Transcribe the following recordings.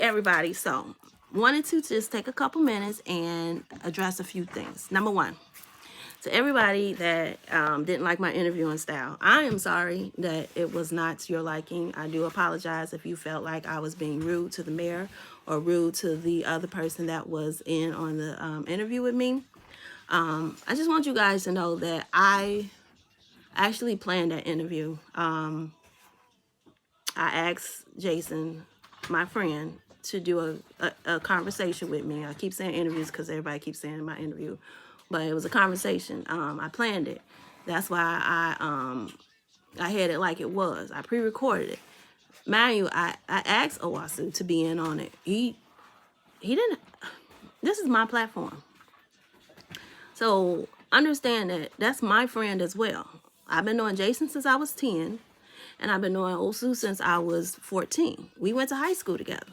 everybody. So, wanted to just take a couple minutes and address a few things. Number one, to everybody that didn't like my interviewing style, I am sorry that it was not to your liking. I do apologize if you felt like I was being rude to the mayor or rude to the other person that was in on the interview with me. I just want you guys to know that I actually planned that interview. I asked Jason, my friend, to do a conversation with me. I keep saying interviews because everybody keeps saying my interview, but it was a conversation. I planned it. That's why I had it like it was. I pre-recorded it. Mind you, I asked Owasu to be in on it. He didn't. This is my platform. So understand that that's my friend as well. I've been knowing Jason since I was 10, and I've been knowing Osu since I was 14. We went to high school together.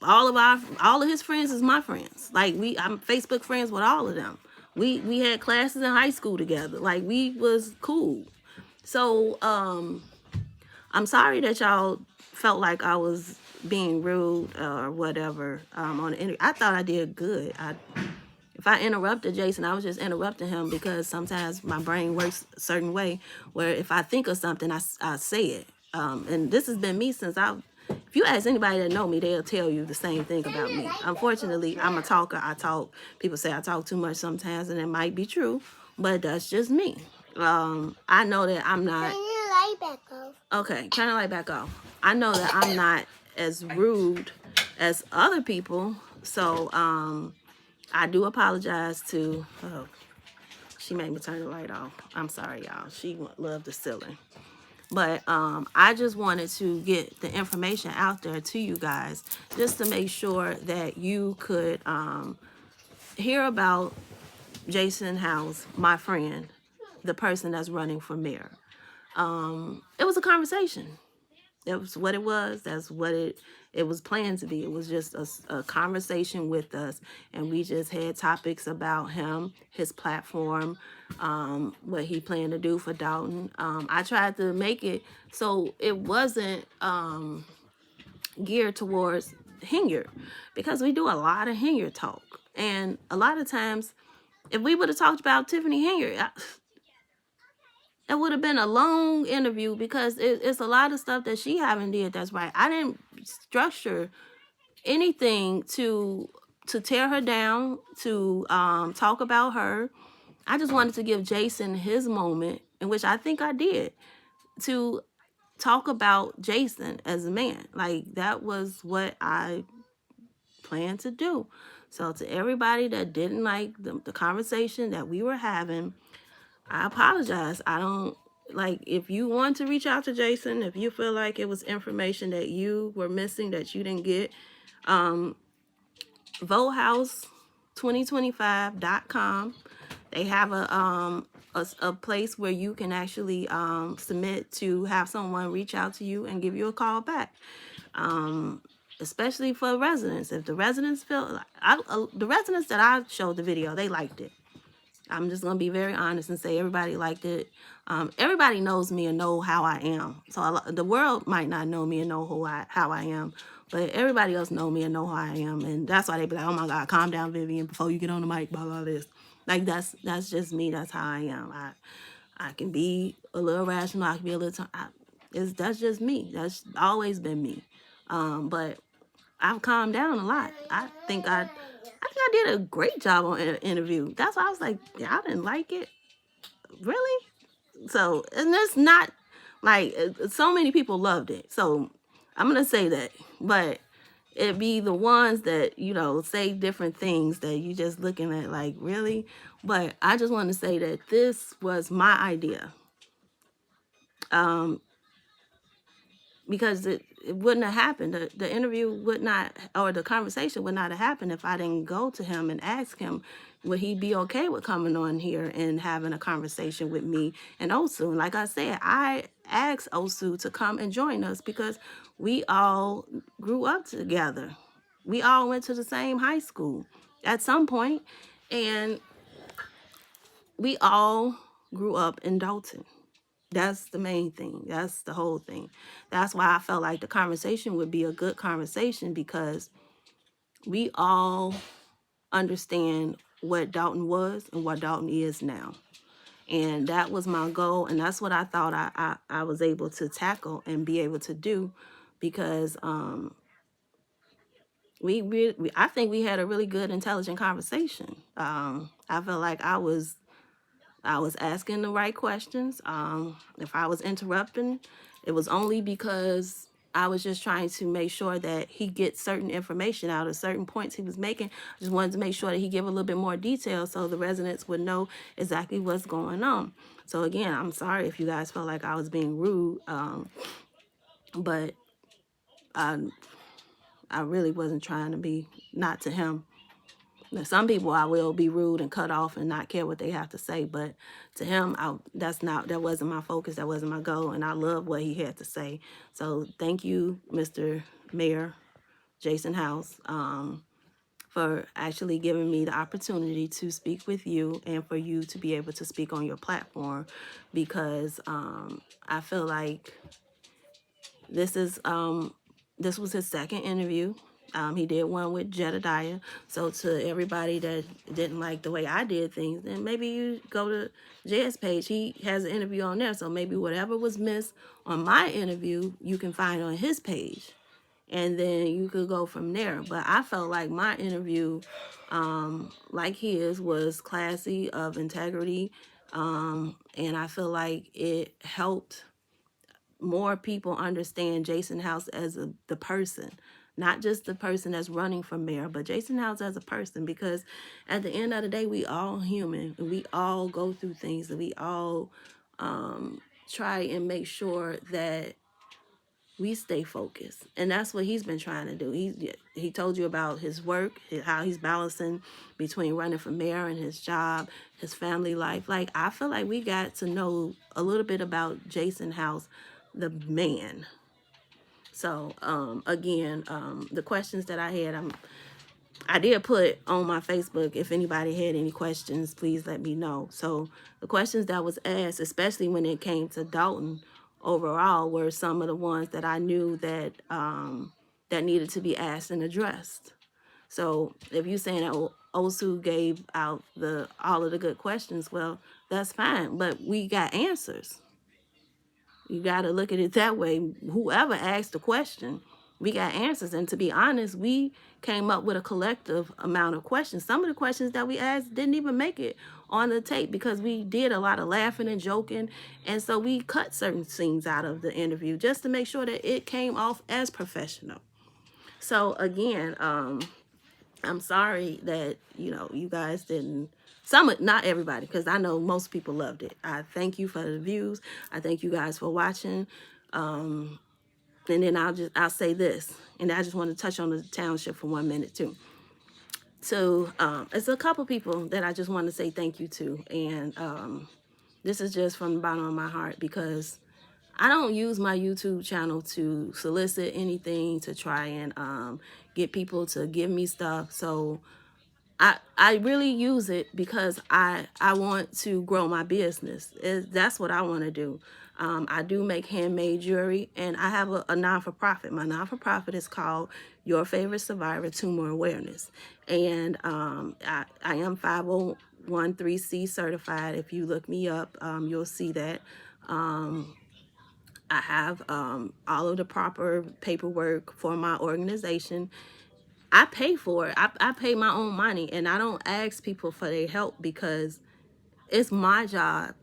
All of his friends is my friends. Like I'm Facebook friends with all of them. We had classes in high school together. Like we was cool. So I'm sorry that y'all felt like I was being rude or whatever on the interview. I thought I did good. If I interrupted Jason, I was just interrupting him because sometimes my brain works a certain way where if I think of something, I say it. And this has been me since if you ask anybody that know me, they'll tell you the same thing about me. Unfortunately, I'm a talker. I talk. People say I talk too much sometimes, and it might be true, but that's just me. I know that I'm not. Turn your light back off. Okay, turn the light back off. I know that I'm not as rude as other people, so I do apologize to. Oh, she made me turn the light off. I'm sorry, y'all. She loved the ceiling. But I just wanted to get the information out there to you guys just to make sure that you could hear about Jason House, my friend, the person that's running for mayor. It was a conversation. That was what it was. That's what it was planned to be. It was just a conversation with us, and we just had topics about him, his platform, what he planned to do for Dalton. I tried to make it so it wasn't geared towards Hinyard, because we do a lot of Hinyard talk, and a lot of times, if we would have talked about Tiffany Hinyard, it would have been a long interview because it's a lot of stuff that she haven't did that's right. I didn't structure anything to tear her down, to talk about her. I just wanted to give Jason his moment, in which I think I did, to talk about Jason as a man. Like, that was what I planned to do. So to everybody that didn't like the conversation that we were having, I apologize. I don't, like, if you want to reach out to Jason, if you feel like it was information that you were missing that you didn't get, votehouse2025.com. They have a place where you can actually submit to have someone reach out to you and give you a call back. Especially for residents. If the residents feel, the residents that I showed the video, they liked it. I'm just going to be very honest and say everybody liked it. Everybody knows me and know how I am. So the world might not know me and know how I am, but everybody else know me and know how I am. And that's why they be like, oh my God, calm down, Vivian, before you get on the mic, blah, blah, this. Like, that's just me. That's how I am. I can be a little rational. I can be a little, that's just me. That's always been me. But I've calmed down a lot. I think I did a great job on an interview. That's why I was like, y'all didn't like it? Really? So, and it's not like, so many people loved it. So I'm going to say that. But it be the ones that, say different things that you just looking at like, really? But I just want to say that this was my idea. Because it wouldn't have happened. The interview would not, or the conversation would not have happened if I didn't go to him and ask him, would he be okay with coming on here and having a conversation with me and Osu? And like I said, I asked Osu to come and join us because we all grew up together. We all went to the same high school at some point, and we all grew up in Dalton. That's the main thing. That's the whole thing. That's why I felt like the conversation would be a good conversation, because we all understand what Dalton was and what Dalton is now. And that was my goal. And that's what I thought I was able to tackle and be able to do, because I think we had a really good, intelligent conversation. I felt like I was asking the right questions. If I was interrupting, it was only because I was just trying to make sure that he gets certain information out of certain points he was making. I just wanted to make sure that he give a little bit more detail so the residents would know exactly what's going on. So again, I'm sorry if you guys felt like I was being rude, but I really wasn't trying to be, not to him. Now, some people I will be rude and cut off and not care what they have to say, but to him, that wasn't my focus, that wasn't my goal, and I love what he had to say. So thank you, Mr. Mayor Jason House, for actually giving me the opportunity to speak with you and for you to be able to speak on your platform, because I feel like this was his second interview. He did one with Jedediah. So to everybody that didn't like the way I did things, then maybe you go to Jed's page. He has an interview on there. So maybe whatever was missed on my interview, you can find on his page. And then you could go from there. But I felt like my interview, like his, was classy, of integrity. And I feel like it helped more people understand Jason House as the person, not just the person that's running for mayor, but Jason House as a person, because at the end of the day, we all human, and we all go through things, and we all try and make sure that we stay focused. And that's what he's been trying to do. He told you about his work, how he's balancing between running for mayor and his job, his family life. Like, I feel like we got to know a little bit about Jason House, the man. So again, the questions that I had, I did put on my Facebook, if anybody had any questions, please let me know. So the questions that was asked, especially when it came to Dalton overall, were some of the ones that I knew that that needed to be asked and addressed. So if you're saying that Osu gave out all of the good questions, well, that's fine, but we got answers. You got to look at it that way. Whoever asked the question, we got answers. And to be honest, we came up with a collective amount of questions. Some of the questions that we asked didn't even make it on the tape, because we did a lot of laughing and joking. And so we cut certain scenes out of the interview just to make sure that it came off as professional. So again, I'm sorry that, you guys didn't, not everybody, because I know most people loved it. I thank you for the views. I thank you guys for watching. And then I'll say this, and I just want to touch on the township for 1 minute too. So it's a couple people that I just want to say thank you to. And this is just from the bottom of my heart, because I don't use my YouTube channel to solicit anything, to try and get people to give me stuff. So I really use it because I want to grow my business. That's what I want to do. I do make handmade jewelry, and I have a non-for-profit. My non-for-profit is called Your Favorite Survivor Tumor Awareness. And I am 501(c) certified. If you look me up, you'll see that. I have all of the proper paperwork for my organization. I pay for it. I pay my own money, and I don't ask people for their help, because it's my job,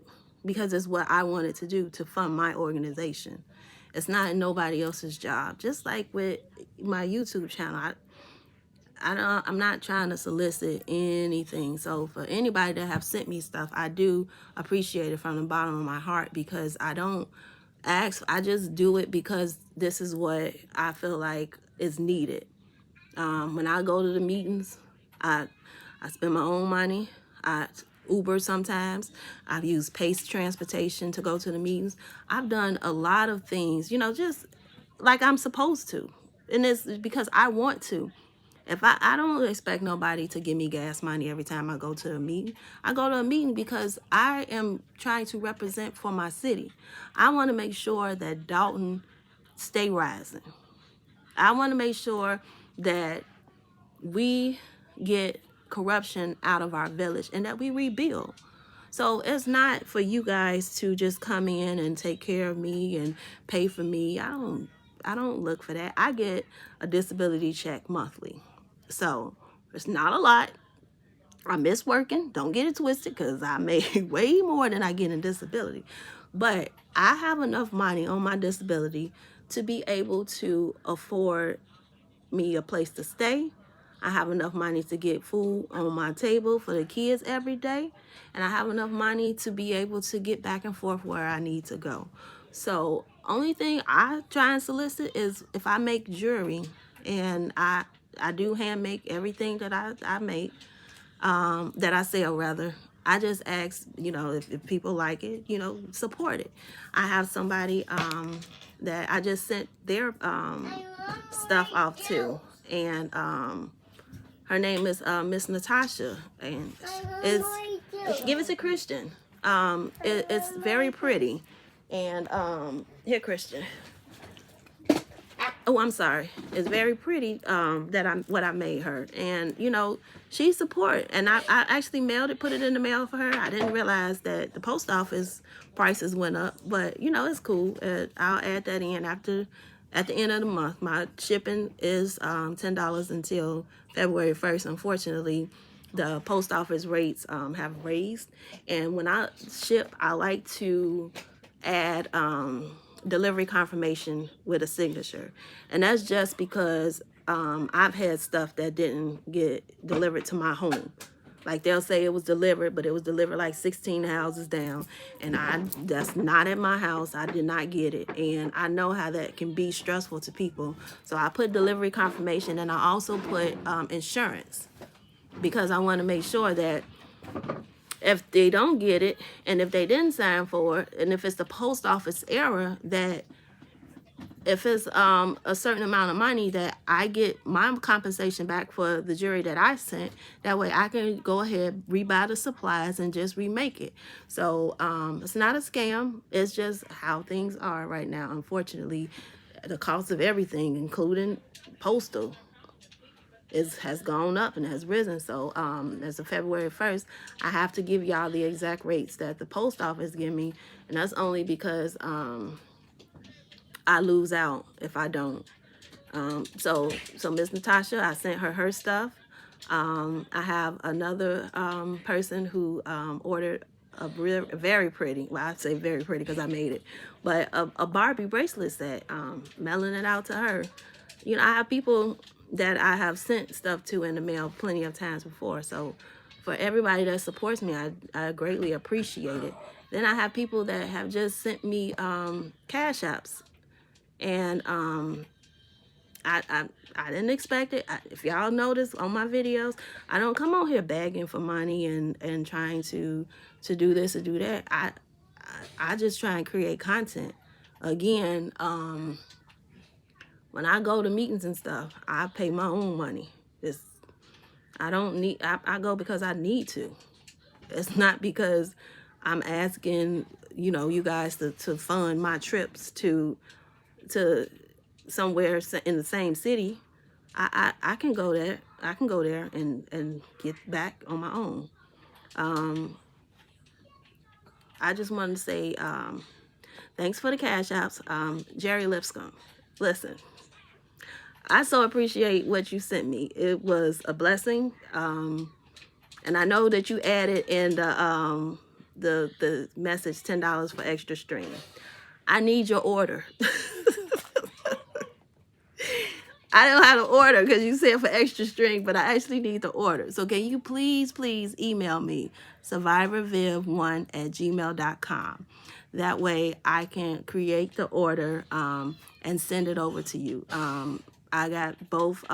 because it's what I wanted to do, to fund my organization. It's not nobody else's job. Just like with my YouTube channel, I'm not trying to solicit anything. So for anybody that have sent me stuff, I do appreciate it from the bottom of my heart, because I don't ask. I just do it because this is what I feel like is needed. When I go to the meetings, I spend my own money. I Uber sometimes. I've used Pace transportation to go to the meetings. I've done a lot of things, just like I'm supposed to. And it's because I want to. I don't expect nobody to give me gas money every time I go to a meeting. I go to a meeting because I am trying to represent for my city. I want to make sure that Dalton stay rising. I want to make sure that we get corruption out of our village and that we rebuild. So it's not for you guys to just come in and take care of me and pay for me. I don't look for that. I get a disability check monthly. So it's not a lot. I miss working. Don't get it twisted, because I make way more than I get in disability. But I have enough money on my disability to be able to afford me a place to stay. I have enough money to get food on my table for the kids every day. And I have enough money to be able to get back and forth where I need to go. So only thing I try and solicit is if I make jewelry, and I do hand make everything that I make, that I sell rather. I just ask, if people like it, support it. I have somebody that I just sent their stuff off to, and her name is Miss Natasha, and give it to Christian. It's very pretty, and here, Christian. Oh, I'm sorry. It's very pretty what I made her, and she support. And I actually mailed it, put it in the mail for her. I didn't realize that the post office prices went up, but it's cool. I'll add that in at the end of the month. My shipping is $10 until February 1st. Unfortunately, the post office rates have raised, and when I ship, I like to add delivery confirmation with a signature, and that's just because I've had stuff that didn't get delivered to my home. Like, they'll say it was delivered, but it was delivered like 16 houses down, and that's not at my house. I did not get it, and I know how that can be stressful to people. So I put delivery confirmation, and I also put insurance, because I want to make sure that if they don't get it, and if they didn't sign for it, and if it's the post office error, that if it's a certain amount of money, that I get my compensation back for the jewelry that I sent. That way I can go ahead, rebuy the supplies, and just remake it. So it's not a scam. It's just how things are right now. Unfortunately, the cost of everything, including postal, has gone up and has risen. So as of February 1st, I have to give y'all the exact rates that the post office give me, and that's only because I lose out if I don't. So Miss Natasha, I sent her stuff. I have another person who ordered a very pretty, well, I'd say very pretty because I made it, but a Barbie bracelet set, mailing it out to her. I have people that I have sent stuff to in the mail plenty of times before. So for everybody that supports me, I greatly appreciate it. Then I have people that have just sent me cash apps, and I didn't expect it. If y'all notice on my videos, I don't come on here begging for money and trying to do this or do that. I just try and create content. Again, when I go to meetings and stuff, I pay my own money. I go because I need to. It's not because I'm asking, you guys to fund my trips to somewhere in the same city. I can go there. I can go there and get back on my own. I just wanted to say thanks for the cash apps. Jerry Lipscomb, listen, I so appreciate what you sent me. It was a blessing. And I know that you added in the message $10 for extra string. I need your order. I don't have to order because you said for extra string, but I actually need the order. So can you please email me, survivorviv1@gmail.com. That way I can create the order and send it over to you. I got both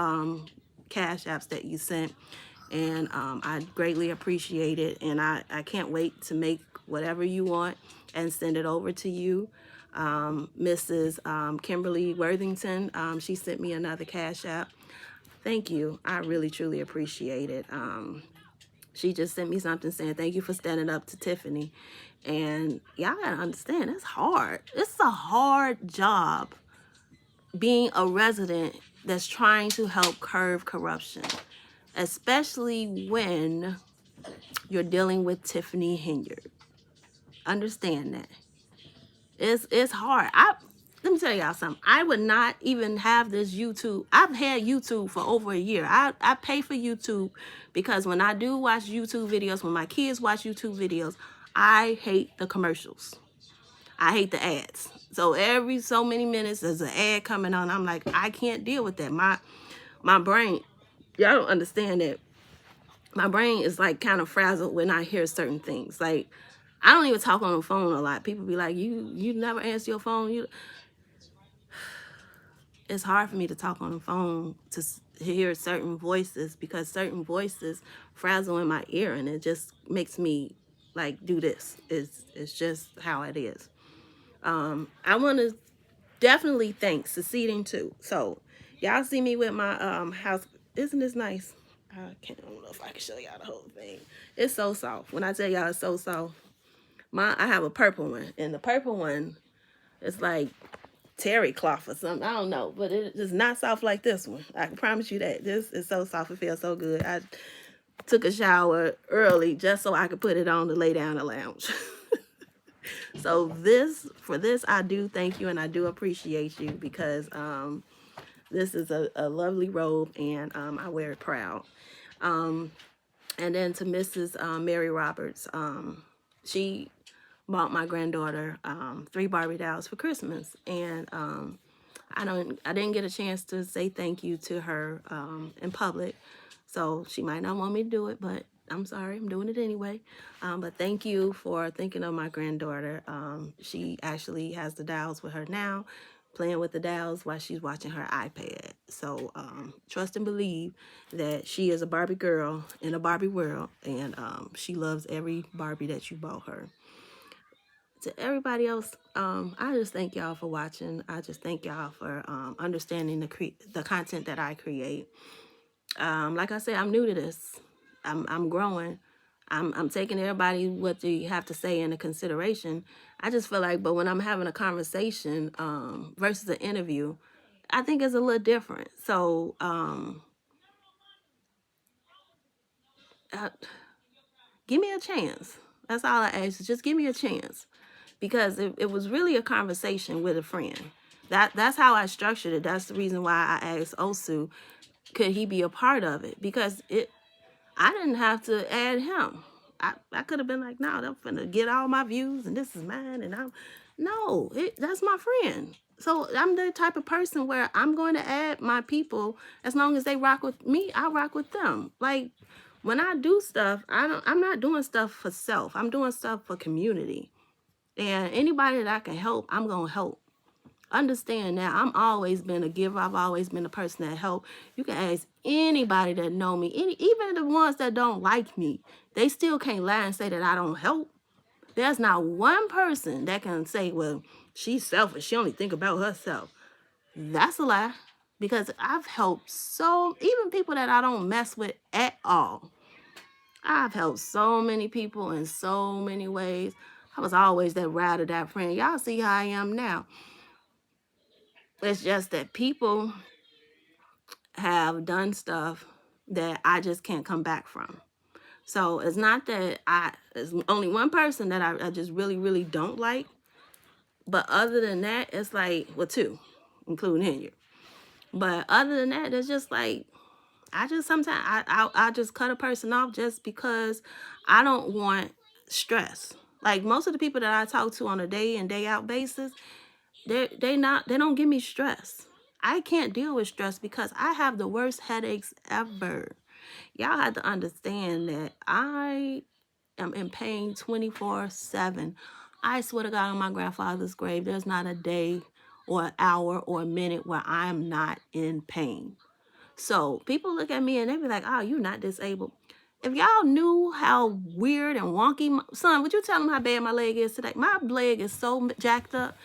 cash apps that you sent, and I greatly appreciate it. And I can't wait to make whatever you want and send it over to you. Mrs. Kimberly Worthington, she sent me another cash app. thank you. I really, truly appreciate it. She just sent me something saying, thank you for standing up to Tiffany. And y'all gotta understand, it's hard. It's a hard job being a resident that's trying to help curb corruption, especially when you're dealing with Tiffany Henyard. Understand that. It's hard. Let me tell y'all something. I would not even have this YouTube. I've had YouTube for over a year. I pay for YouTube because when I do watch YouTube videos, when my kids watch YouTube videos, I hate the commercials. I hate the ads. So every so many minutes there's an ad coming on. I'm like, I can't deal with that. My brain, y'all don't understand that. My brain is like kind of frazzled when I hear certain things. Like, I don't even talk on the phone a lot. People be like, you never answer your phone. It's hard for me to talk on the phone to hear certain voices because certain voices frazzle in my ear, and it just makes me like do this. It's just how it is. I want to definitely thank Seceding too. So y'all see me with my house. Isn't this nice? I don't know if I can show y'all the whole thing. It's so soft. When I tell y'all it's so soft, I have a purple one, and the purple one is like terry cloth or something. I don't know, but it is not soft like this one. I can promise you that. This is so soft. It feels so good. I took a shower early just so I could put it on to lay down in the lounge. So for this, I do thank you and I do appreciate you because this is a lovely robe and I wear it proud. And then to Mrs. Mary Roberts, she bought my granddaughter 3 Barbie dolls for Christmas, and I didn't get a chance to say thank you to her in public, so she might not want me to do it, but I'm sorry, I'm doing it anyway. But thank you for thinking of my granddaughter. She actually has the dolls with her now, playing with the dolls while she's watching her iPad. So trust and believe that she is a Barbie girl in a Barbie world, and she loves every Barbie that you bought her. To everybody else, I just thank y'all for watching. I just thank y'all for understanding the content that I create. Like I said, I'm new to this. I'm growing. I'm taking everybody what they have to say into consideration. I just feel like, but when I'm having a conversation versus an interview, I think it's a little different. So give me a chance. That's all I ask. Just give me a chance. Because it was really a conversation with a friend. That's how I structured it. That's the reason why I asked Osu, could he be a part of it? Because I didn't have to add him. I could have been like, no, they're finna get all my views and this is mine. And that's my friend. So I'm the type of person where I'm going to add my people as long as they rock with me. I rock with them. Like when I do stuff, I'm not doing stuff for self. I'm doing stuff for community. And anybody that I can help, I'm going to help. Understand that I'm always been a giver. I've always been a person that help. You can ask anybody that know me, even the ones that don't like me. They still can't lie and say that I don't help. There's not one person that can say, well, she's selfish. She only think about herself. That's a lie. Because I've helped even people that I don't mess with at all. I've helped so many people in so many ways. I was always that ride or die friend. Y'all see how I am now. It's just that people have done stuff that I just can't come back from. So it's not that there's only one person that I just really, really don't like. But other than that, it's like, well, 2, including Henry. But other than that, it's just like, I just cut a person off just because I don't want stress. Like most of the people that I talk to on a day in, day out basis, they don't give me stress. I can't deal with stress because I have the worst headaches ever. Y'all have to understand that I am in pain 24/7. I swear to God, on my grandfather's grave, there's not a day or an hour or a minute where I am not in pain. So people look at me and they be like, oh, you're not disabled. If y'all knew how weird and wonky, son, would you tell them how bad my leg is today? My leg is so jacked up,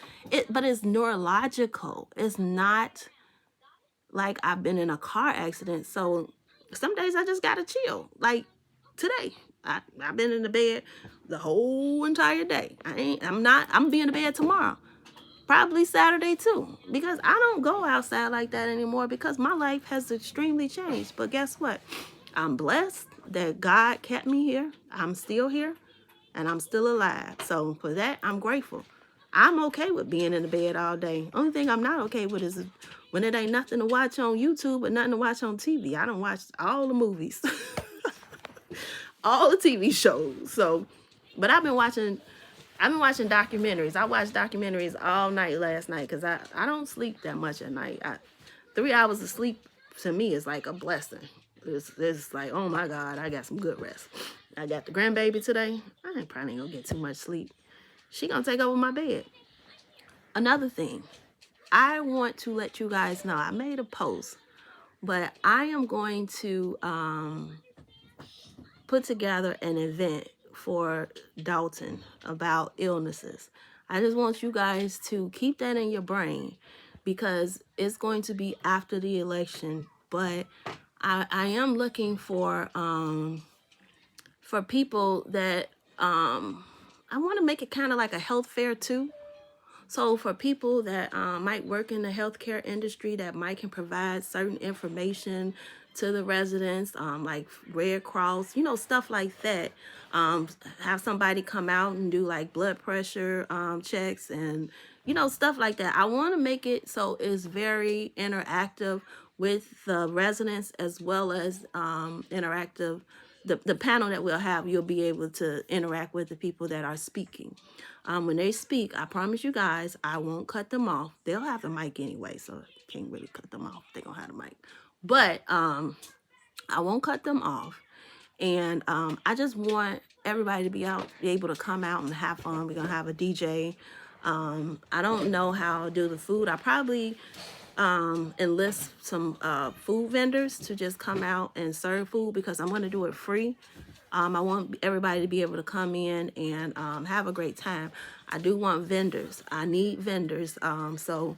but it's neurological. It's not like I've been in a car accident. So some days I just gotta chill. Like today, I've been in the bed the whole entire day. I'm be in the bed tomorrow. Probably Saturday too, because I don't go outside like that anymore because my life has extremely changed. But guess what? I'm blessed that God kept me here. I'm still here and I'm still alive. So for that, I'm grateful. I'm okay with being in the bed all day. Only thing I'm not okay with is when it ain't nothing to watch on YouTube or nothing to watch on TV. I don't watch all the movies, all the TV shows. So, but I've been watching documentaries. I watched documentaries all night last night because I don't sleep that much at night. 3 hours of sleep to me is like a blessing. It's like, oh my God, I got some good rest. I got the grandbaby today. I ain't probably gonna get too much sleep. She gonna take over my bed. Another thing, I want to let you guys know, I made a post, but I am going to put together an event for Dalton about illnesses. I just want you guys to keep that in your brain because it's going to be after the election. But I am looking for people that I want to make it kind of like a health fair too. So for people that might work in the healthcare industry that might can provide certain information to the residents, like Red Cross, stuff like that. Have somebody come out and do like blood pressure checks and, stuff like that. I want to make it so it's very interactive with the residents as well as interactive. The panel that we'll have, you'll be able to interact with the people that are speaking. When they speak, I promise you guys, I won't cut them off. They'll have the mic anyway, so I can't really cut them off. They're going to have the mic. But I won't cut them off. And I just want everybody to be able to come out and have fun. We're going to have a DJ. I don't know how to do the food. I probably enlist some food vendors to just come out and serve food because I'm going to do it free. I want everybody to be able to come in and have a great time. I do want vendors. I need vendors. So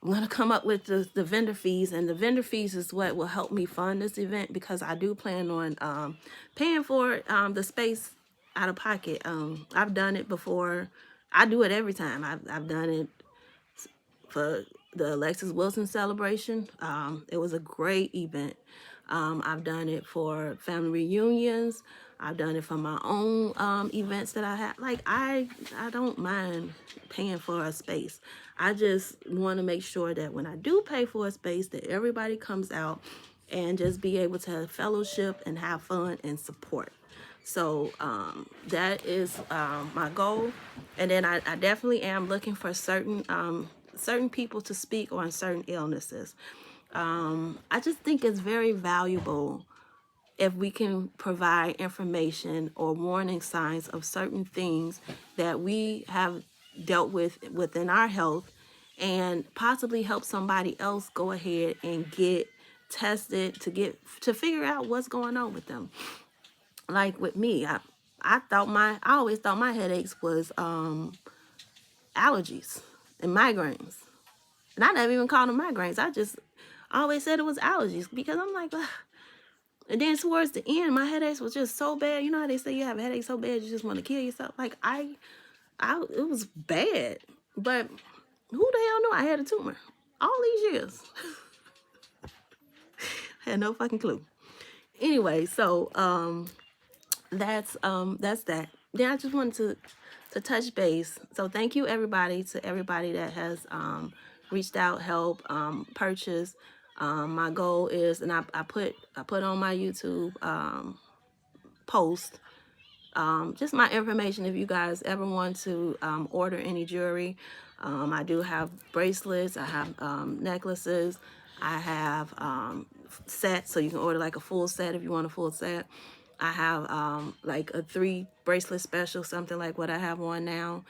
I'm going to come up with the vendor fees. And the vendor fees is what will help me fund this event because I do plan on paying for the space out of pocket. I've done it before. I do it every time. I've done it for the Alexis Wilson celebration. It was a great event. I've done it for family reunions. I've done it for my own events that I have. Like, I don't mind paying for a space. I just want to make sure that when I do pay for a space, that everybody comes out and just be able to fellowship and have fun and support. So that is my goal. And then I definitely am looking for certain people to speak on certain illnesses. I just think it's very valuable if we can provide information or warning signs of certain things that we have dealt with within our health and possibly help somebody else go ahead and get tested to figure out what's going on with them. Like with me, I always thought my headaches was allergies and migraines. And I never even called them migraines. I just always said it was allergies because I'm like, ugh. And then towards the end, my headaches was just so bad. You know how they say you have a headache so bad you just want to kill yourself? Like it was bad. But who the hell knew I had a tumor all these years? I had no fucking clue. Anyway, so that's that. Then I just wanted to touch base. So thank you everybody that has reached out, help, purchase. My goal is, and I put on my YouTube post just my information if you guys ever want to order any jewelry. I do have bracelets, I have necklaces, I have sets, so you can order like a full set if you want a full set. I have like a 3 bracelet special, something like what I have on now.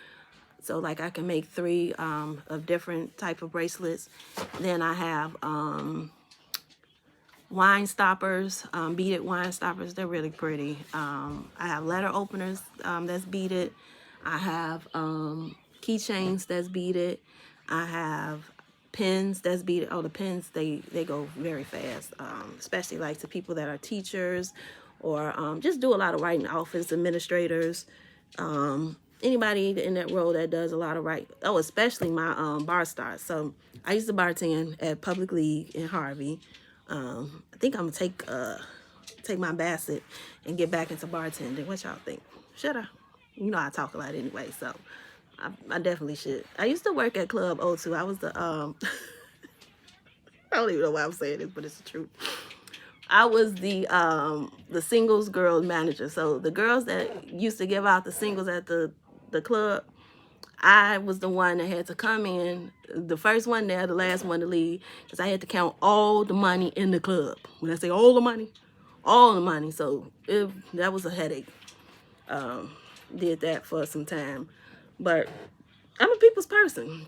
So like I can make 3 of different type of bracelets. Then I have wine stoppers, beaded wine stoppers. They're really pretty. I have letter openers that's beaded. I have keychains that's beaded. I have pens that's be the pens they go very fast, especially like to people that are teachers or just do a lot of writing, office administrators, anybody in that role that does a lot of writing. Oh, especially my bar stars. So I used to bartend at Public League in Harvey. I think I'm gonna take my Bassett and get back into bartending. What y'all think? Should I? You know I talk a lot anyway, so I definitely should. I used to work at Club O2. I was the I don't even know why I'm saying this, but it's the truth. I was the singles girls manager. So the girls that used to give out the singles at the club, I was the one that had to come in, the first one there, the last one to leave, because I had to count all the money in the club. When I say all the money, all the money. So that was a headache. Did that for some time. But I'm a people's person.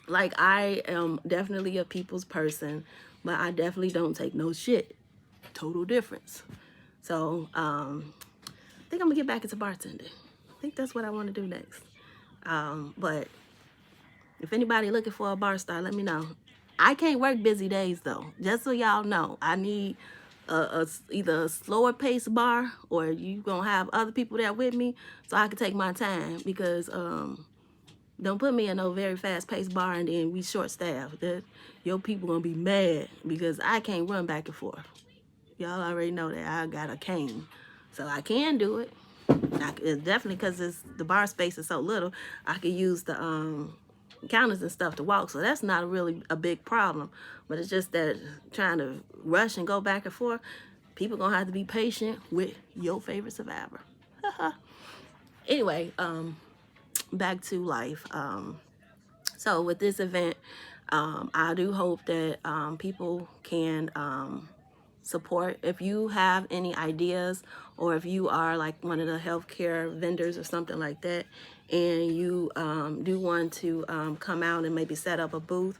Like, I am definitely a people's person, but I definitely don't take no shit. Total difference. So, I think I'm gonna get back into bartending. I think that's what I want to do next. But if anybody looking for a bar star, let me know. I can't work busy days though. Just so y'all know, I need either a slower paced bar, or you gonna have other people there with me so I can take my time, because don't put me in no very fast paced bar and then we short staffed. Your people gonna be mad because I can't run back and forth. Y'all already know that I got a cane, so I can do it. It's definitely because the bar space is so little. I could use the counters and stuff to walk, so that's not really a big problem. But it's just that trying to rush and go back and forth, people gonna have to be patient with your favorite survivor. Anyway, back to life. So with this event, I do hope that people can support. If you have any ideas, or if you are like one of the healthcare vendors or something like that, and you do want to come out and maybe set up a booth,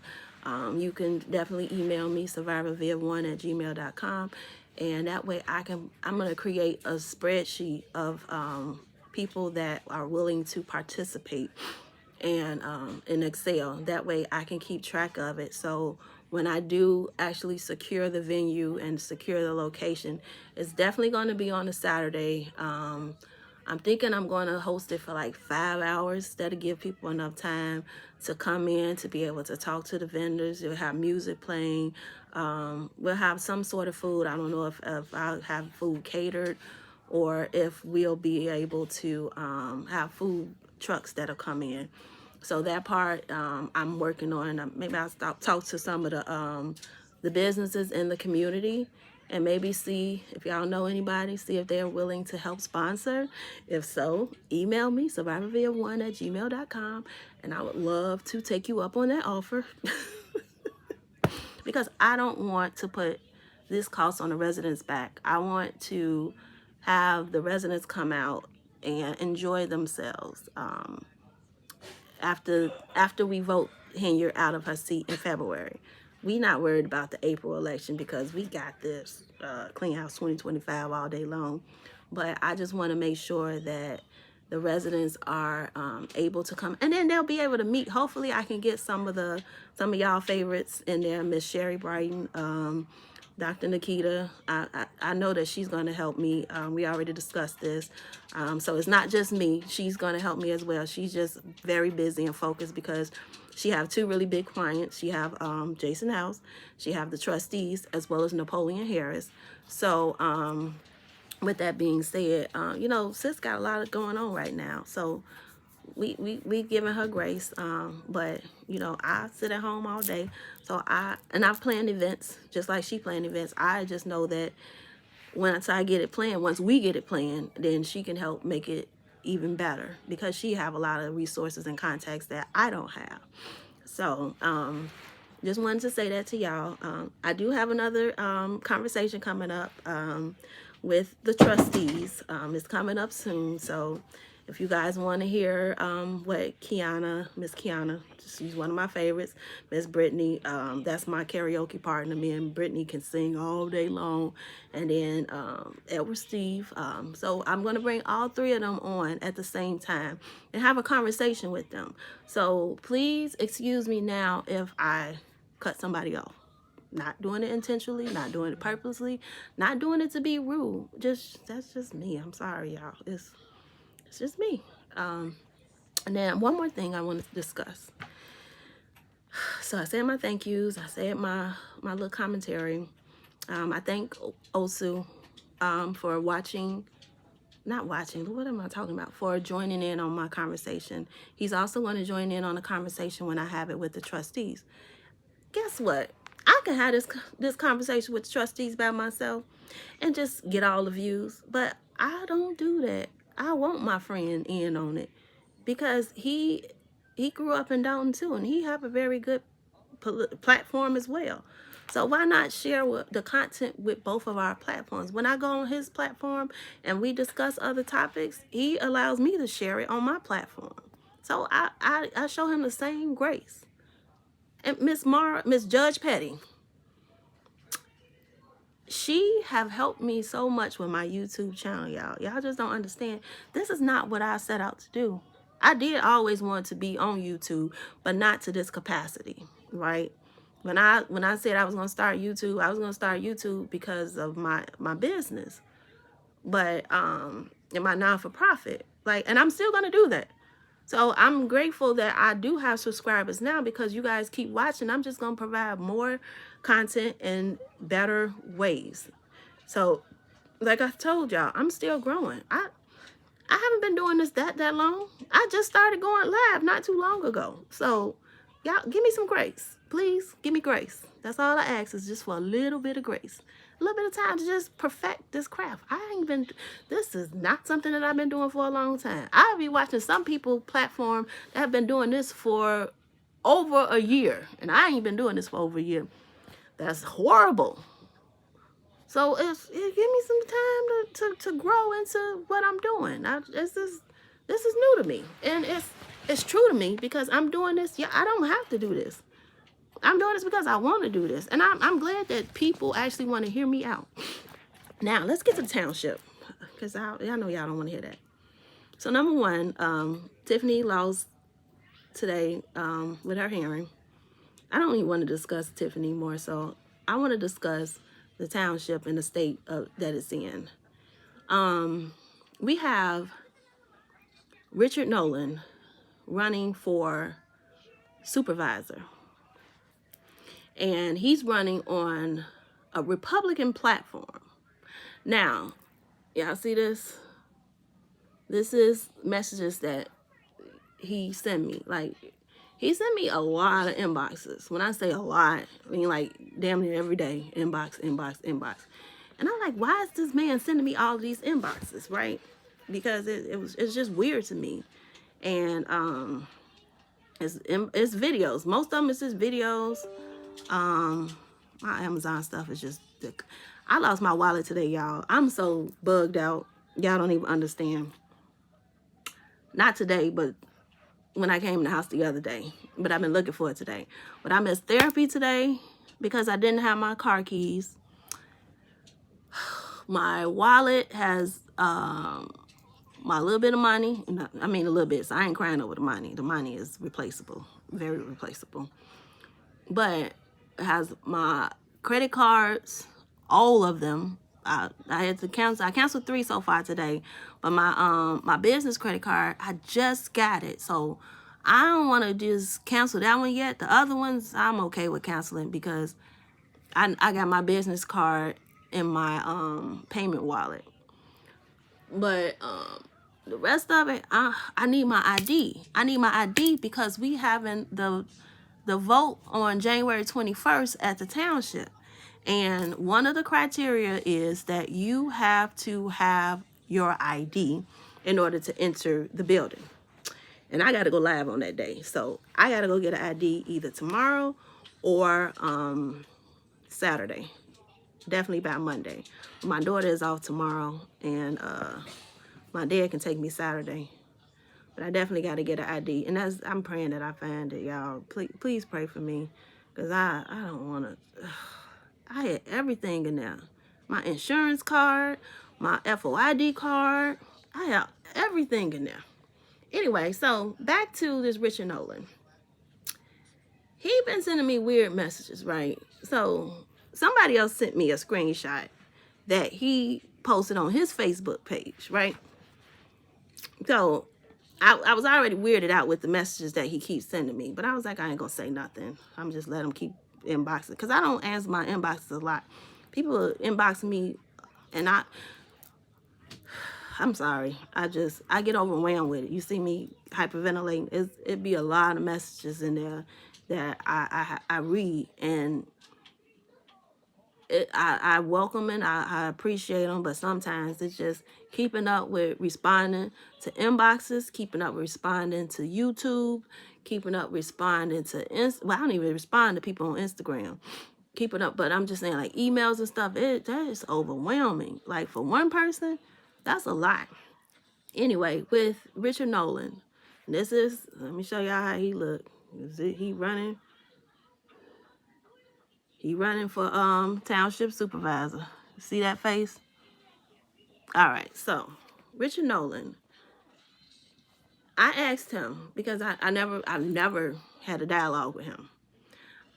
you can definitely email me, survivorviv1@gmail.com, and that way I'm going to create a spreadsheet of people that are willing to participate, and in Excel. That way I can keep track of it. So when I do actually secure the venue and secure the location, it's definitely going to be on a Saturday. I'm thinking I'm going to host it for like 5 hours. That'll give people enough time to come in, to be able to talk to the vendors. We'll have music playing. We'll have some sort of food. I don't know if I'll have food catered, or if we'll be able to have food trucks that'll come in. So that part I'm working on. Maybe I'll talk to some of the businesses in the community, and maybe see if y'all know anybody, see if they're willing to help sponsor. If so, email me, survivorviv1@gmail.com, and I would love to take you up on that offer. Because I don't want to put this cost on the residents' back. I want to have the residents come out and enjoy themselves. After we vote Henyard out of her seat in February, we not worried about the April election, because we got this Clean House 2025 all day long. But I just want to make sure that the residents are able to come, and then they'll be able to meet. Hopefully I can get some of y'all favorites in there. Miss Sherry Brighton, Dr. Nikita. I know that she's going to help me. We already discussed this. So it's not just me. She's going to help me as well. She's just very busy and focused, because she have 2 really big clients. She have Jason House. She have the trustees, as well as Napoleon Harris. So with that being said, sis got a lot going on right now. So we giving her grace, but I sit at home all day, so I've planned events just like she planned events. I just know that once I get it planned, once we get it planned, then she can help make it even better, because she have a lot of resources and contacts that I don't have. So just wanted to say that to y'all. I do have another conversation coming up with the trustees. It's coming up soon, so if you guys want to hear what Miss Kiana, she's one of my favorites, Miss Brittany, that's my karaoke partner. Me and Brittany can sing all day long. And then Edward Steve. So I'm going to bring all 3 of them on at the same time and have a conversation with them. So please excuse me now if I cut somebody off. Not doing it intentionally, not doing it purposely, not doing it to be rude. That's just me. I'm sorry, y'all. It's just me. And then one more thing I want to discuss. So I said my thank yous. I said my little commentary. I thank Osu for not watching, what am I talking about? For joining in on my conversation. He's also going to join in on the conversation when I have it with the trustees. Guess what? I can have this conversation with the trustees by myself and just get all the views, but I don't do that. I want my friend in on it because he grew up in Downton too, and he have a very good platform as well. So why not share the content with both of our platforms? When I go on his platform and we discuss other topics, he allows me to share it on my platform. So I show him the same grace. And Miss Judge Petty, she have helped me so much with my YouTube channel, y'all. Y'all just don't understand. This is not what I set out to do. I did always want to be on YouTube, but not to this capacity, right? When I said I was going to start YouTube, I was going to start YouTube because of my business, but in my non-for-profit, and I'm still going to do that. So I'm grateful that I do have subscribers now because you guys keep watching. I'm just going to provide more content in better ways. So like I told y'all, I'm still growing. I haven't been doing this that long. I just started going live not too long ago. So y'all give me some grace. Please give me grace. That's all I ask, is just for a little bit of grace. A little bit of time to just perfect this craft. This is not something that I've been doing for a long time. I'll be watching some people platform that have been doing this for over a year. And I ain't been doing this for over a year. That's horrible. So give me some time to grow into what I'm doing. This is new to me. And it's true to me because I'm doing this. Yeah, I don't have to do this. I'm doing this because I want to do this. And I'm glad that people actually want to hear me out. Now, let's get to the Township. Because I know y'all don't want to hear that. So, number one, Tiffany lost today with her hearing. I don't even want to discuss Tiffany more so. I want to discuss the Township and the state that it's in. We have Richard Nolan running for supervisor. And he's running on a Republican platform. Now, y'all see this? This is messages that he sent me. He sent me a lot of inboxes. When I say a lot, I mean damn near every day. Inbox. And I'm like, why is this man sending me all of these inboxes, right? Because it's just weird to me. And it's videos. Most of them is just videos. My Amazon stuff is just I lost my wallet today, y'all. I'm so bugged out. Y'all don't even understand. Not today, but when I came in the house the other day. But I've been looking for it today. But I missed therapy today because I didn't have my car keys. My wallet has my little bit of money. I mean a little bit, so I ain't crying over the money. The money is replaceable. Very replaceable. But it has my credit cards, all of them. I had to cancel. I canceled 3 so far today, but my business credit card, I just got it, so I don't want to just cancel that one yet. The other ones, I'm okay with canceling because I got my business card in my payment wallet. But the rest of it, I need my ID. I need my ID because we having the vote on January 21st at the Township. And one of the criteria is that you have to have your ID in order to enter the building. And I got to go live on that day. So I got to go get an ID either tomorrow or Saturday. Definitely by Monday. My daughter is off tomorrow and my dad can take me Saturday. But I definitely got to get an ID. And I'm praying that I find it, y'all. Please pray for me. Because I don't want to... I had everything in there. My insurance card, my FOID card. I had everything in there. Anyway, so back to this Richard Nolan. he been sending me weird messages, right? So somebody else sent me a screenshot that he posted on his Facebook page, right? So I was already weirded out with the messages that he keeps sending me, but I was like, I ain't gonna say nothing. I'm just let him keep inboxing, because I don't answer my inboxes a lot. People inbox me, and I'm sorry. I get overwhelmed with it. You see me hyperventilating. It'd be a lot of messages in there that I read, and I welcome and I appreciate them, but sometimes it's just keeping up with responding to inboxes, keeping up with responding to YouTube, keeping up responding to well, I don't even respond to people on Instagram. Keeping up, but I'm just saying, like, emails and stuff, that is overwhelming. Like, for one person, that's a lot. Anyway, with Richard Nolan, let me show y'all how he look. He running for Township supervisor. See that face? All right, so Richard Nolan, I asked him, because I've never had a dialogue with him.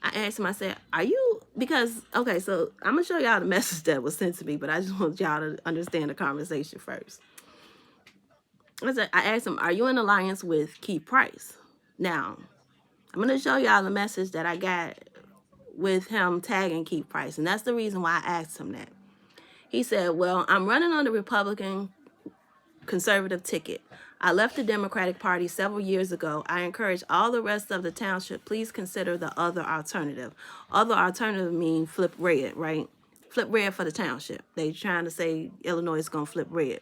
I asked him, I said, okay, so I'm gonna show y'all the message that was sent to me, but I just want y'all to understand the conversation first. I asked him, are you in alliance with Keith Price? Now, I'm gonna show y'all the message that I got with him tagging Keith Price, and that's the reason why I asked him that. He said, well, I'm running on the Republican conservative ticket. I left the Democratic Party several years ago. I encourage all the rest of the township, please consider the other alternative. Other alternative mean flip red, right? Flip red for the township. They trying to say Illinois is going to flip red,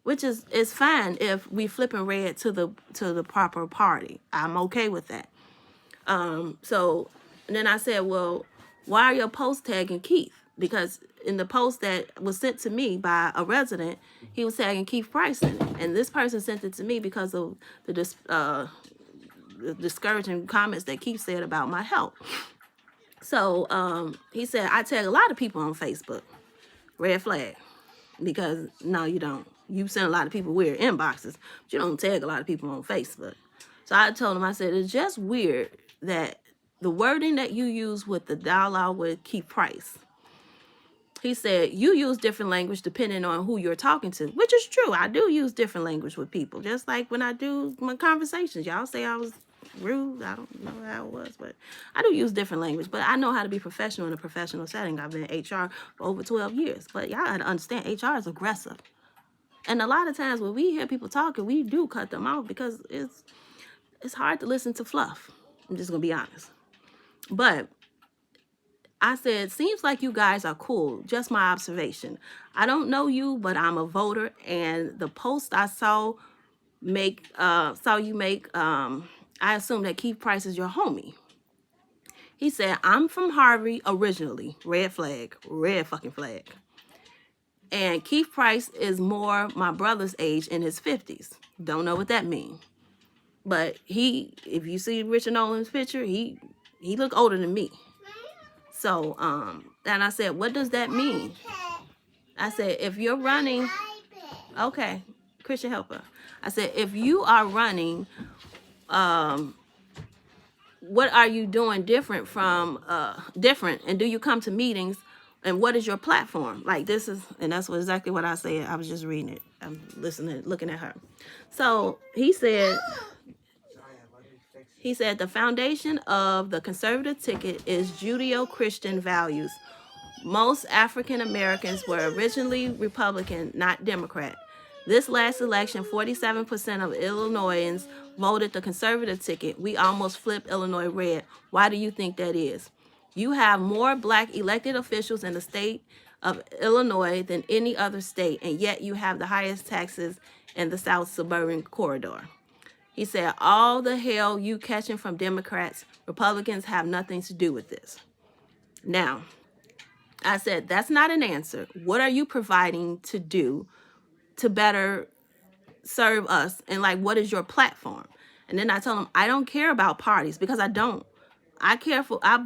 which is fine if we flipping red to the proper party. I'm okay with that. So then I said, well, why are your posts tagging Keith? Because in the post that was sent to me by a resident, he was tagging Keith Price in it. And this person sent it to me because of the discouraging comments that Keith said about my health. So he said, I tag a lot of people on Facebook. Red flag. Because no, you don't. You send a lot of people weird inboxes, but you don't tag a lot of people on Facebook. So I told him, I said, it's just weird that the wording that you use with the dialogue with Keith Price, he said, you use different language depending on who you're talking to, which is true. I do use different language with people, just like when I do my conversations. Y'all say I was rude. I don't know how it was, but I do use different language. But I know how to be professional in a professional setting. I've been in HR for over 12 years. But y'all got to understand, HR is aggressive. And a lot of times when we hear people talking, we do cut them off because it's hard to listen to fluff. I'm just going to be honest. But I said, seems like you guys are cool. Just my observation. I don't know you, but I'm a voter. And the post I saw you make, I assume that Keith Price is your homie. He said, I'm from Harvey originally. Red flag. Red fucking flag. And Keith Price is more my brother's age, in his 50s. Don't know what that means. But if you see Richard Nolan's picture, he look older than me. So, and I said, what does that mean? I said, if you're running, okay, Christian helper. I said, if you are running, what are you doing different from, and do you come to meetings, and what is your platform? Like and that's exactly what I said. I was just reading it. I'm listening, looking at her. So he said, the foundation of the conservative ticket is Judeo-Christian values. Most African Americans were originally Republican, not Democrat. This last election, 47% of Illinoisans voted the conservative ticket. We almost flipped Illinois red. Why do you think that is? You have more black elected officials in the state of Illinois than any other state, and yet you have the highest taxes in the South Suburban Corridor. He said, all the hell you catching from Democrats, Republicans have nothing to do with this. Now, I said, that's not an answer. What are you providing to do to better serve us? And like, what is your platform? And then I told him, I don't care about parties, because I don't. I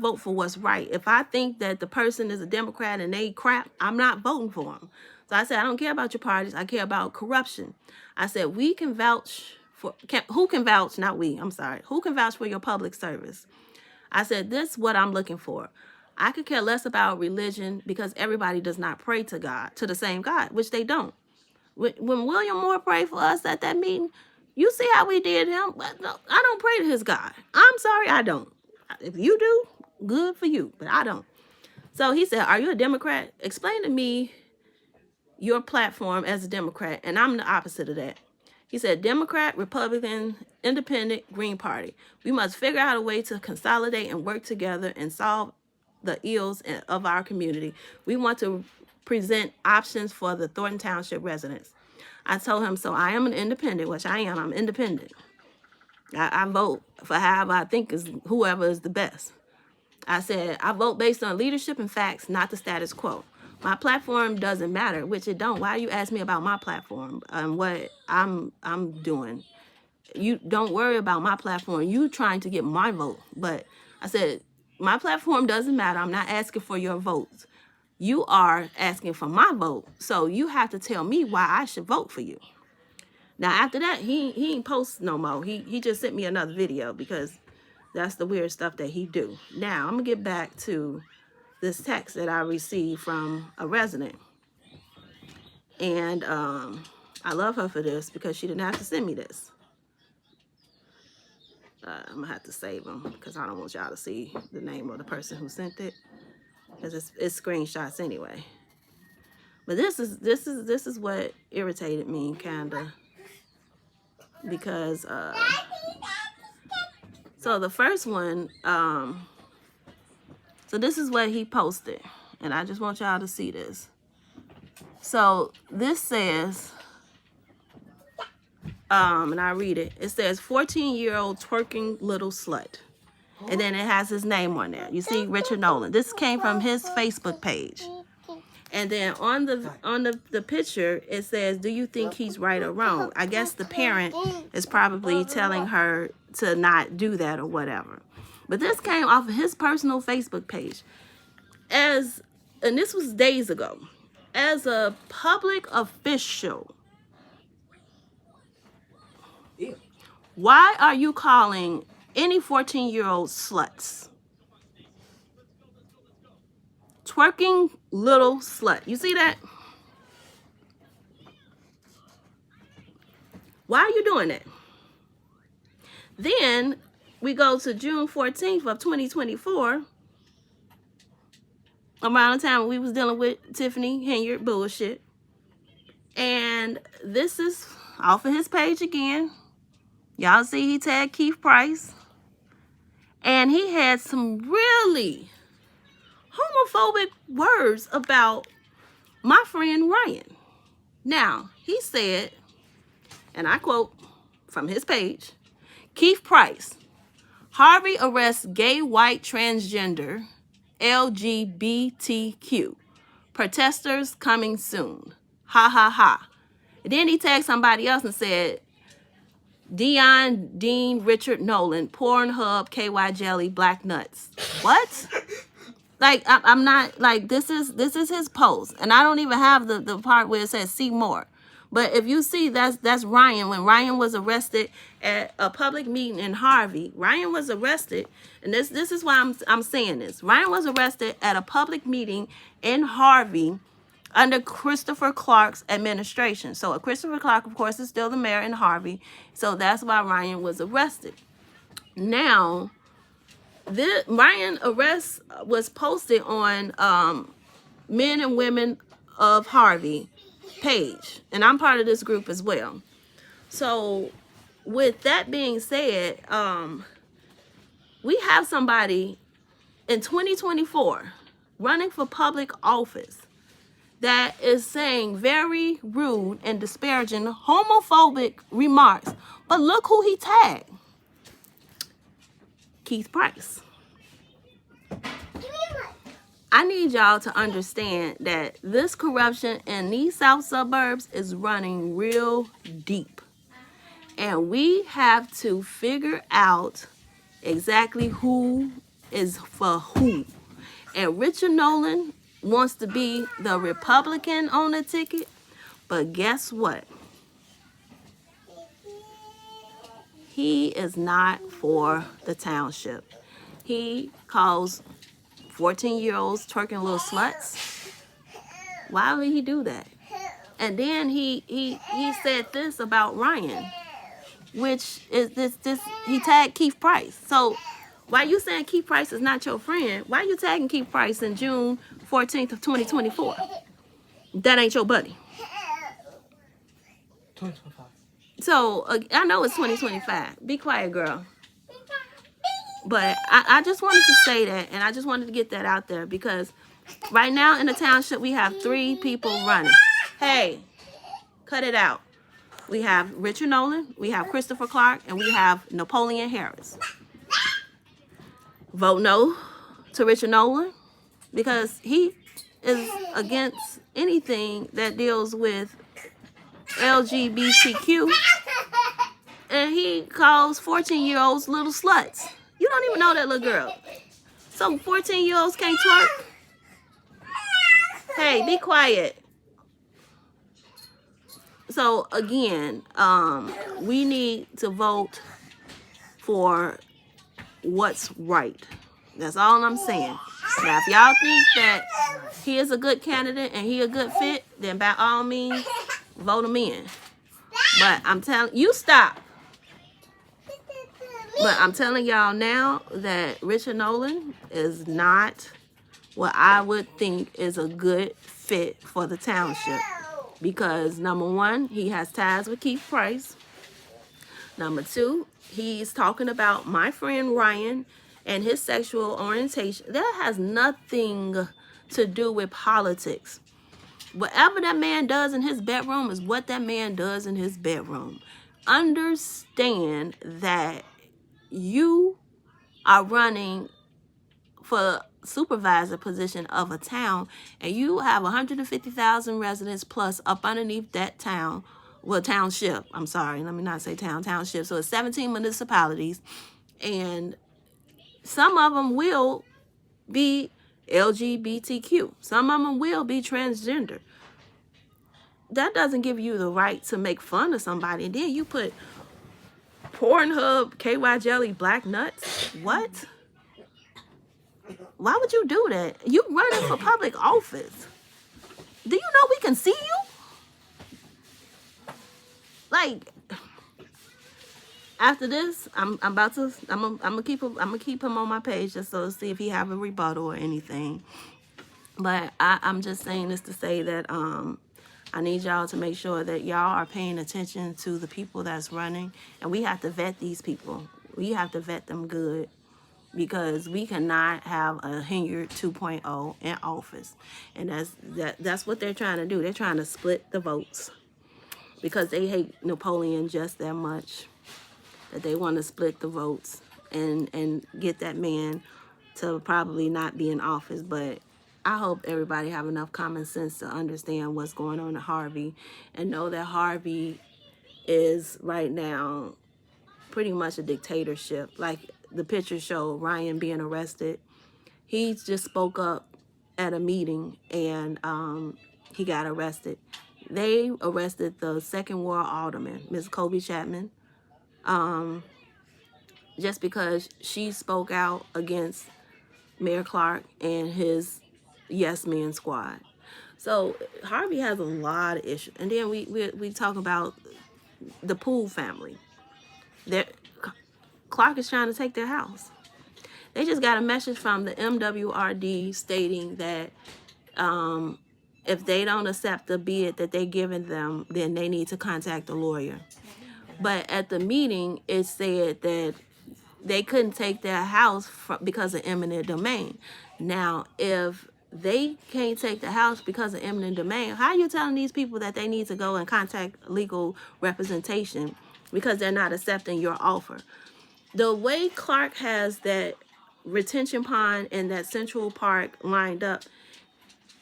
vote for what's right. If I think that the person is a Democrat and they crap, I'm not voting for them. So I said, I don't care about your parties. I care about corruption. I said, who can vouch, not we, I'm sorry. Who can vouch for your public service? I said, this is what I'm looking for. I could care less about religion because everybody does not pray to God, to the same God, which they don't. When William Moore prayed for us at that meeting, you see how we did him? No, I don't pray to his God. I'm sorry, I don't. If you do, good for you, but I don't. So he said, are you a Democrat? Explain to me your platform as a Democrat. And I'm the opposite of that. He said, Democrat, Republican, Independent, Green Party. We must figure out a way to consolidate and work together and solve the ills of our community. We want to present options for the Thornton Township residents. I told him, so I am an independent, which I am. I'm independent. I vote for however I think is whoever is the best. I said, I vote based on leadership and facts, not the status quo. My platform doesn't matter, which it don't. Why you ask me about my platform and what I'm doing? You don't worry about my platform. You trying to get my vote. But I said, my platform doesn't matter. I'm not asking for your votes. You are asking for my vote. So you have to tell me why I should vote for you. Now, after that, he ain't post no more. He just sent me another video because that's the weird stuff that he do. Now, I'm going to get back to this text that I received from a resident. And I love her for this because she didn't have to send me this. I'm going to have to save them because I don't want y'all to see the name of the person who sent it. Because it's screenshots anyway. But this is what irritated me, kind of. Because, so the first one, so this is what he posted. And I just want y'all to see this. So this says, and I read it. It says, 14-year-old twerking little slut. And then it has his name on there. You see Richard Nolan. This came from his Facebook page. And then on the picture, it says, do you think he's right or wrong? I guess the parent is probably telling her to not do that or whatever. But this came off of his personal Facebook page. And this was days ago. As a public official, why are you calling any 14-year-old sluts? Twerking little slut. You see that? Why are you doing that? Then we go to June 14th of 2024. Around the time when we was dealing with Tiffany Henyard bullshit. And this is off of his page again. Y'all see he tagged Keith Price. And he had some really homophobic words about my friend Ryan. Now, he said, and I quote from his page, Keith Price, Harvey arrests gay white transgender LGBTQ. Protesters coming soon. Ha ha ha. And then he tagged somebody else and said, Dion, Dean, Richard Nolan, Pornhub, KY Jelly, Black Nuts. What? Like, I'm not, like, this is his post. And I don't even have the part where it says see more. But if you see, that's Ryan. When Ryan was arrested at a public meeting in Harvey, Ryan was arrested, and this is why I'm saying this. Ryan was arrested at a public meeting in Harvey under Christopher Clark's administration. So Christopher Clark, of course, is still the mayor in Harvey. So that's why Ryan was arrested. Now, this Ryan arrest was posted on Men and Women of Harvey page, and I'm part of this group as well. So with that being said, we have somebody in 2024 running for public office that is saying very rude and disparaging homophobic remarks, but look who he tagged. Keith Price. I need y'all to understand that this corruption in these south suburbs is running real deep. And we have to figure out exactly who is for who. And Richard Nolan wants to be the Republican on the ticket. But guess what? He is not for the township. He calls 14-year-olds twerking little sluts. Why would he do that? And then he said this about Ryan, which is this he tagged Keith Price. So why you saying Keith Price is not your friend? Why you tagging Keith Price in June 14th of 2024? That ain't your buddy. 2025. So I know it's 2025. Be quiet, girl. But I just wanted to say that, and I just wanted to get that out there, because right now in the township we have 3 people running. Hey, cut it out. We have Richard Nolan, we have Christopher Clark, and we have Napoleon Harris. Vote no to Richard Nolan, because he is against anything that deals with LGBTQ, and he calls 14-year-olds little sluts. You don't even know that little girl. So 14-year-olds can't twerk? Hey, be quiet. So again, we need to vote for what's right. That's all I'm saying. Now, if y'all think that he is a good candidate and he a good fit, then by all means, vote him in. But I'm telling you, stop. But I'm telling y'all now that Richard Nolan is not what I would think is a good fit for the township. Because number 1, he has ties with Keith Price. Number 2, he's talking about my friend Ryan and his sexual orientation. That has nothing to do with politics. Whatever that man does in his bedroom is what that man does in his bedroom. Understand that you are running for supervisor position of a town, and you have 150,000 residents plus up underneath that town. Well, township. I'm sorry. Let me not say town. Township. So it's 17 municipalities, and some of them will be LGBTQ. Some of them will be transgender. That doesn't give you the right to make fun of somebody. And then you put Pornhub, KY Jelly, Black Nuts. What? Why would you do that? You running for public office. Do you know we can see you? Like, after this, I'm gonna keep him on my page just so to see if he have a rebuttal or anything. But I'm just saying this to say that I need y'all to make sure that y'all are paying attention to the people that's running, and we have to vet these people. We have to vet them good, because we cannot have a Hilliard 2.0 in office, and that's what they're trying to do. They're trying to split the votes because they hate Napoleon just that much that they want to split the votes and get that man to probably not be in office. But I hope everybody have enough common sense to understand what's going on at Harvey and know that Harvey is right now pretty much a dictatorship. Like the pictures show Ryan being arrested. He just spoke up at a meeting and he got arrested. They arrested the second ward alderman, Ms. Kobe Chapman, just because she spoke out against Mayor Clark and his Yes Men squad. So Harvey has a lot of issues. And then we talk about the Poole family. Clark is trying to take their house. They just got a message from the MWRD stating that if they don't accept the bid that they're giving them, then they need to contact a lawyer. But at the meeting, it said that they couldn't take their house because of eminent domain. Now, if they can't take the house because of eminent domain, how are you telling these people that they need to go and contact legal representation because they're not accepting your offer? The way Clark has that retention pond and that Central Park lined up,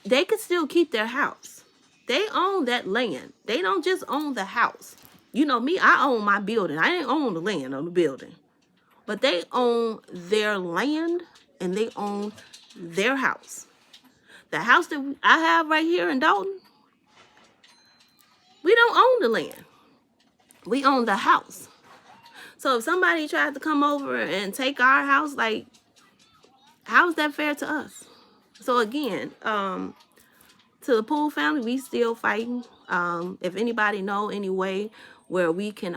they could still keep their house. They own that land. They don't just own the house. You know me, I own my building. I didn't own the land on the building. But they own their land and they own their house. The house that I have right here in Dalton, we don't own the land. We own the house. So if somebody tried to come over and take our house, like, How is that fair to us? So again, to the Poole family, we still fighting. If anybody know any way where we can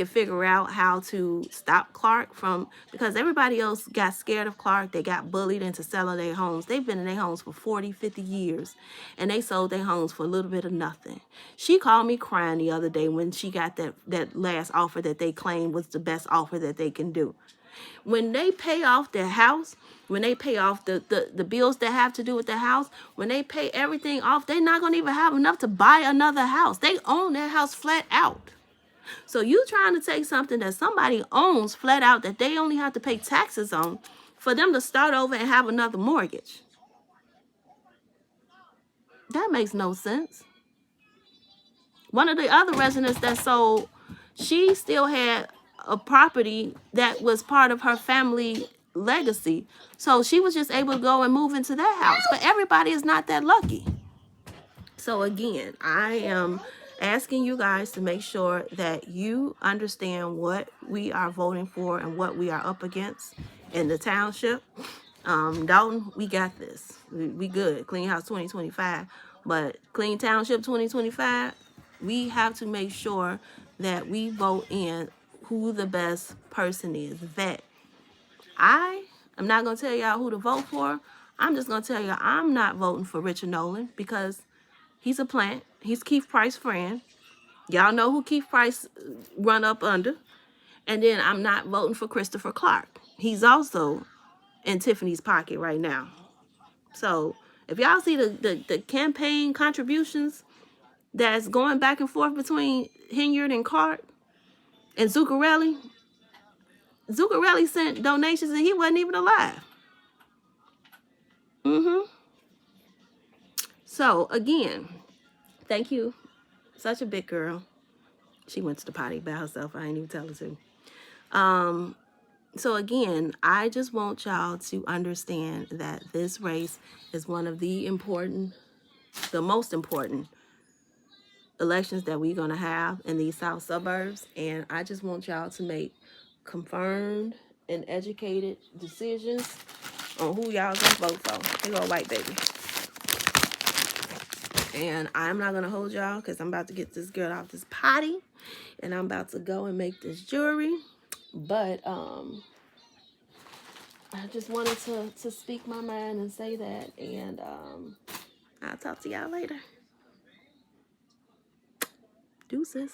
figure out how to stop Clark from, because everybody else got scared of Clark. They got bullied into selling their homes. They've been in their homes for 40, 50 years, and they sold their homes for a little bit of nothing. She called me crying the other day when she got that last offer that they claimed was the best offer that they can do. When they pay off their house, when they pay off the bills that have to do with the house, when they pay everything off, they're not going to even have enough to buy another house. They own their house flat out. So you trying to take something that somebody owns flat out that they only have to pay taxes on for them to start over and have another mortgage. That makes no sense. One of the other residents that sold, she still had a property that was part of her family legacy. So she was just able to go and move into that house. But everybody is not that lucky. So again, I am asking you guys to make sure that you understand what we are voting for and what we are up against in the township. Dalton, we got this. We good. Clean House 2025. But Clean Township 2025, we have to make sure that we vote in who the best person is. That I'm not going to tell y'all who to vote for. I'm just going to tell you I'm not voting for Richard Nolan because he's a plant. He's Keith Price's friend. Y'all know who Keith Price run up under. And then I'm not voting for Christopher Clark. He's also in Tiffany's pocket right now. So if y'all see the campaign contributions that's going back and forth between Hinyard and Clark and Zuccarelli sent donations and he wasn't even alive. So again, thank you. Such a big girl. She went to the potty by herself. I ain't even tell her to. So again, I just want y'all to understand that this race is one of the most important elections that we're going to have in these South suburbs. And I just want y'all to make confirmed and educated decisions on who y'all gonna vote for. Here go white baby. And I'm not going to hold y'all because I'm about to get this girl off this potty. And I'm about to go and make this jewelry. But I just wanted to speak my mind and say that. And I'll talk to y'all later. Deuces.